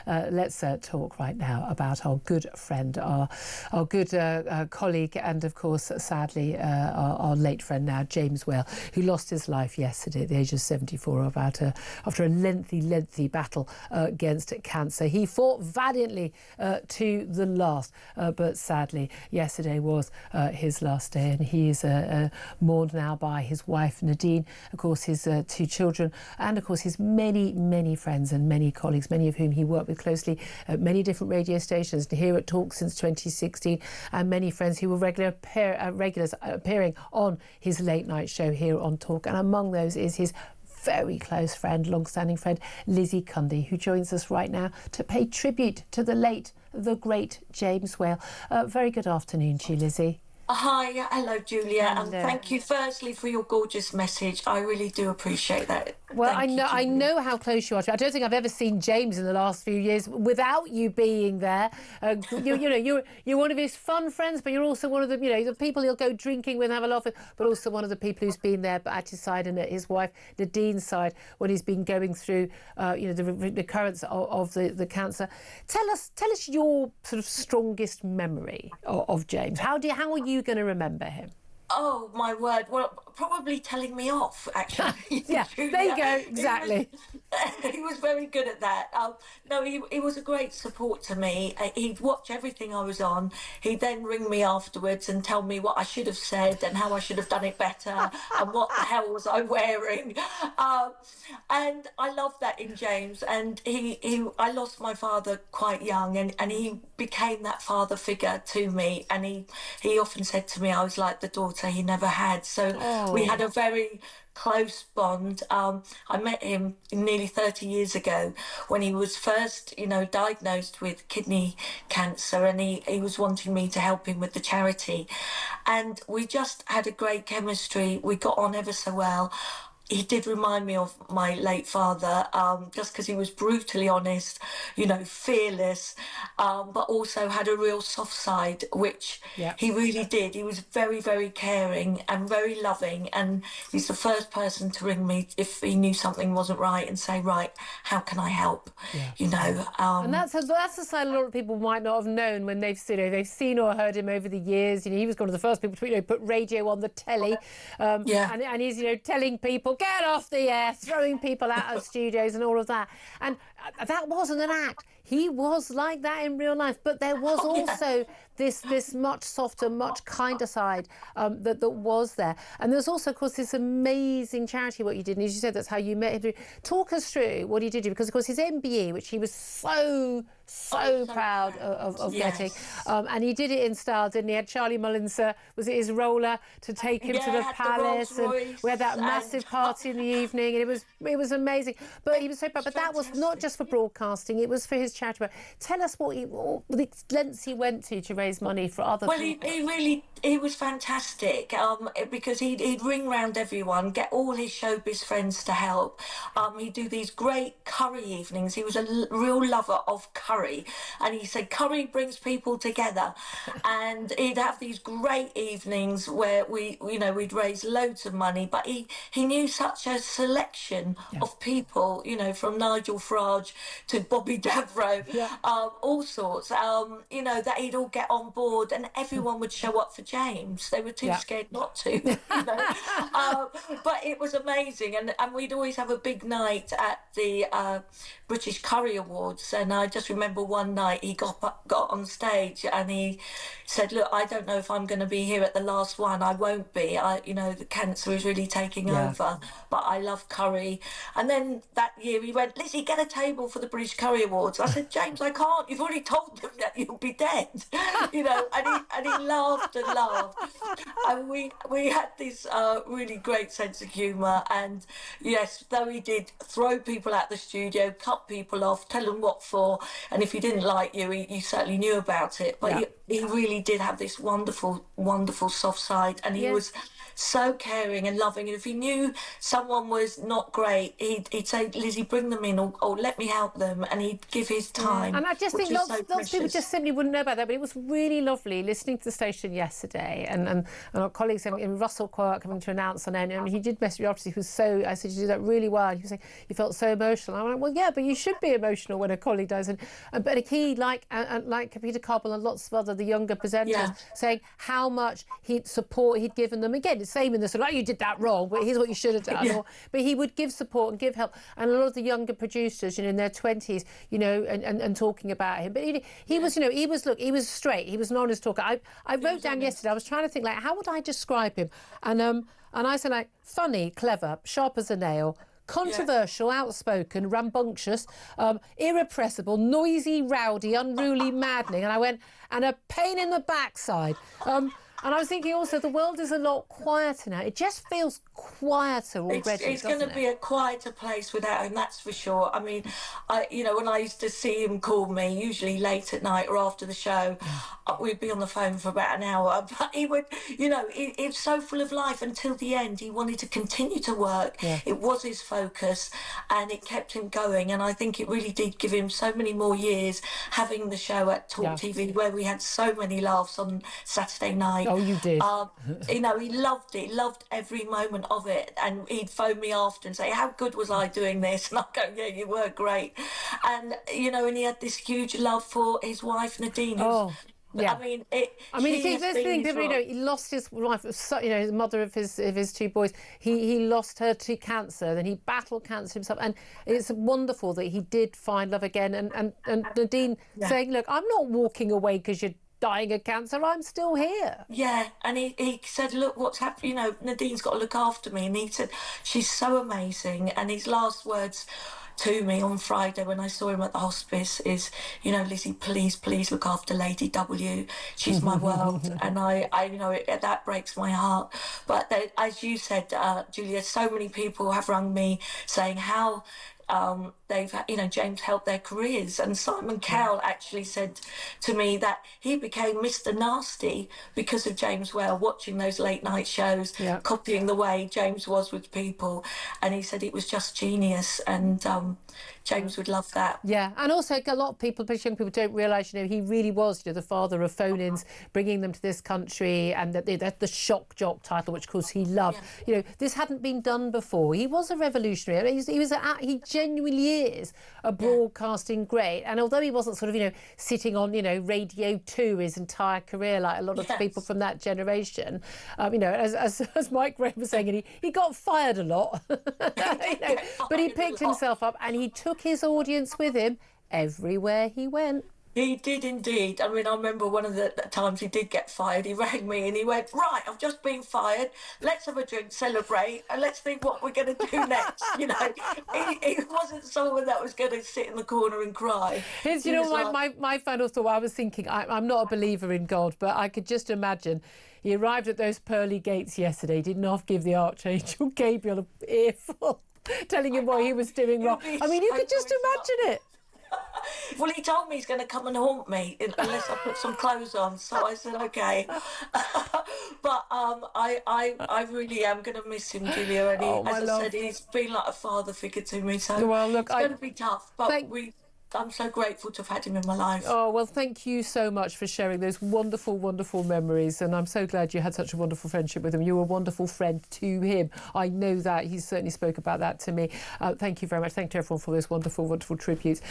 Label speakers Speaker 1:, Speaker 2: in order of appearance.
Speaker 1: let's talk right now about our good friend, our good colleague, and of course, sadly, our late friend now, James Whale, who lost his life yesterday at the age of 74 after a lengthy battle against cancer. He fought valiantly to the last, but sadly, yesterday was his last day, and he is mourned now by his wife Nadine, of course his 2 children, and of course his many friends and many colleagues, many of whom he worked with closely at many different radio stations here at Talk since 2016, and many friends who were regulars appearing on his late night show here on Talk. And among those is his very close friend, long-standing friend, Lizzy Cundy, who joins us right now to pay tribute to the great James Whale. Very good afternoon to you, Lizzy.
Speaker 2: Hi, hello Julia,
Speaker 1: Hello.
Speaker 2: and thank you firstly for your gorgeous message. I really do appreciate that.
Speaker 1: Well,
Speaker 2: Thank
Speaker 1: I
Speaker 2: you,
Speaker 1: know how close you are to. I don't think I've ever seen James in the last few years without you being there. You're one of his fun friends, but you're also one of the the people he'll go drinking with and have a laugh with, but also one of the people who's been there at his side and at his wife Nadine's side when he's been going through the recurrence of the cancer. Tell us your sort of strongest memory of James. How are you going to remember him?
Speaker 2: Oh my word! Well, probably telling me off. Actually,
Speaker 1: yeah,
Speaker 2: Julia.
Speaker 1: there you go. Exactly.
Speaker 2: He was very good at that. No, he was a great support to me. He'd watch everything I was on. He'd then ring me afterwards and tell me what I should have said and how I should have done it better and what the hell was I wearing. And I love that in James. And I lost my father quite young, and he became that father figure to me. And he often said to me, I was like the daughter he never had. So we had a very close bond. I met him nearly 30 years ago when he was first, diagnosed with kidney cancer, and he was wanting me to help him with the charity. And we just had a great chemistry. We got on ever so well. He did remind me of my late father, just because he was brutally honest, fearless, but also had a real soft side, which he really did. He was very, very caring and very loving, and he's the first person to ring me if he knew something wasn't right and say, right, how can I help?
Speaker 1: And that's a side a lot of people might not have known when they've seen or heard him over the years. He was one of the first people to put radio on the telly, and he's telling people, get off the air, throwing people out of studios and all of that. And that wasn't an act. He was like that in real life, but there was also this much softer, much kinder side that was there. And there's also, of course, this amazing charity what you did, and as you said, that's how you met him. Talk us through what he did, because of course his MBE, which he was so proud of getting, and he did it in style, didn't he? Had Charlie Mullins, was it his roller, to take him to the palace, and we had that massive party in the evening, and it was amazing. But he was so proud. But that was not just for broadcasting; it was for his charity. But tell us what the lengths he went to raise money for other people.
Speaker 2: He was fantastic, because he'd ring round everyone, get all his showbiz friends to help. He'd do these great curry evenings. He was a real lover of curry, and he said curry brings people together. And he'd have these great evenings where we'd raise loads of money, but he knew such a selection of people, from Nigel Farage to Bobby Davro, all sorts, that he'd all get on board, and everyone would show up for James. They were too scared not to, but it was amazing. And we'd always have a big night at the British Curry Awards, and I just remember one night he got on stage and he said, look, I don't know if I'm going to be here at the last one. I won't be. The cancer is really taking over, but I love curry. And then that year he went, Lizzy, get a table for the British Curry Awards. I said, James, I can't. You've already told them that you'll be dead. And he laughed and laughed. And we had this really great sense of humour. And yes, though he did throw people out the studio, cut people off, tell them what for, and if he didn't like you, you certainly knew about it. But he really did have this wonderful, wonderful soft side, and he was so caring and loving. And if he knew someone was not great, he'd say, Lizzy, bring them in, or let let me help them, and he'd give his time.
Speaker 1: And I just think lots of people just simply wouldn't know about that. But it was really lovely listening to the station yesterday, and our colleagues in Russell Quirk coming to announce on air, and he did message me after. He was so, I said, you do that really well. He was saying, you felt so emotional. I went, well, yeah, but you should be emotional when a colleague does. But he, like Peter Cobble and lots of the younger presenters, saying how much he'd given them. Again, the same in the sort of, you did that wrong, but here's what you should have done. But he would give support and give help. And a lot of the younger producers, in their 20s, and talking about him. But he was, he was straight. He was an honest talker. I wrote down yesterday, I was trying to think, how would I describe him? And I said, funny, clever, sharp as a nail, controversial, outspoken, rambunctious, irrepressible, noisy, rowdy, unruly, maddening. And I went, and a pain in the backside. And I was thinking also, the world is a lot quieter now. It just feels quieter already.
Speaker 2: It's going to be a quieter place without him, that's for sure. I mean, when I used to see him call me, usually late at night or after the show, we'd be on the phone for about an hour. But he would, it's so full of life until the end. He wanted to continue to work. Yeah. It was his focus, and it kept him going. And I think it really did give him so many more years having the show at TalkTV, where we had so many laughs on Saturday night.
Speaker 1: Oh, you did.
Speaker 2: He loved it, loved every moment of it. And he'd phone me after and say, how good was I doing this? And I'd go, yeah, you were great. And, and he had this huge love for his wife, Nadine.
Speaker 1: Yeah.
Speaker 2: I mean,
Speaker 1: that's the thing. People, he lost his wife, the mother of his two boys. He lost her to cancer. Then he battled cancer himself, and it's wonderful that he did find love again. And Nadine saying, look, I'm not walking away because you're dying of cancer, I'm still here.
Speaker 2: Yeah, and he said, look, what's happening, Nadine's got to look after me. And he said, she's so amazing. And his last words to me on Friday when I saw him at the hospice is, Lizzy, please look after Lady W. She's my world. And I that breaks my heart. But as you said, Julia, so many people have rung me saying how they've, James helped their careers. And Simon Cowell actually said to me that he became Mr. Nasty because of James Whale, watching those late night shows, copying the way James was with people. And he said it was just genius. And James would love that.
Speaker 1: Yeah, and also a lot of people, especially young people, don't realise, he really was, the father of phone-ins, bringing them to this country, and the shock jock title, which of course he loved. Yeah. This hadn't been done before. He was a revolutionary. He genuinely is a broadcasting great. And although he wasn't sort of, sitting on, Radio 2 his entire career like a lot of people from that generation, as Mike Graham was saying, he got fired a lot, but he picked himself up and he took his audience with him everywhere he went.
Speaker 2: He did indeed. I mean, I remember one of the times he did get fired, he rang me and he went, right, I've just been fired. Let's have a drink, celebrate, and let's think what we're going to do next. He wasn't someone that was going to sit in the corner and cry.
Speaker 1: My final thought, I was thinking, I'm not a believer in God, but I could just imagine he arrived at those pearly gates yesterday, didn't half give the Archangel Gabriel an earful, telling him what he was doing wrong. I mean, you could just imagine it.
Speaker 2: Well, he told me he's going to come and haunt me unless I put some clothes on. So I said, OK. But I really am going to miss him, Julia. And as I said, he's been like a father figure to me. So it's going to be tough. But I'm so grateful to have had him in my life.
Speaker 1: Oh, well, thank you so much for sharing those wonderful, wonderful memories. And I'm so glad you had such a wonderful friendship with him. You were a wonderful friend to him. I know that. He certainly spoke about that to me. Thank you very much. Thank you to everyone for those wonderful, wonderful tributes.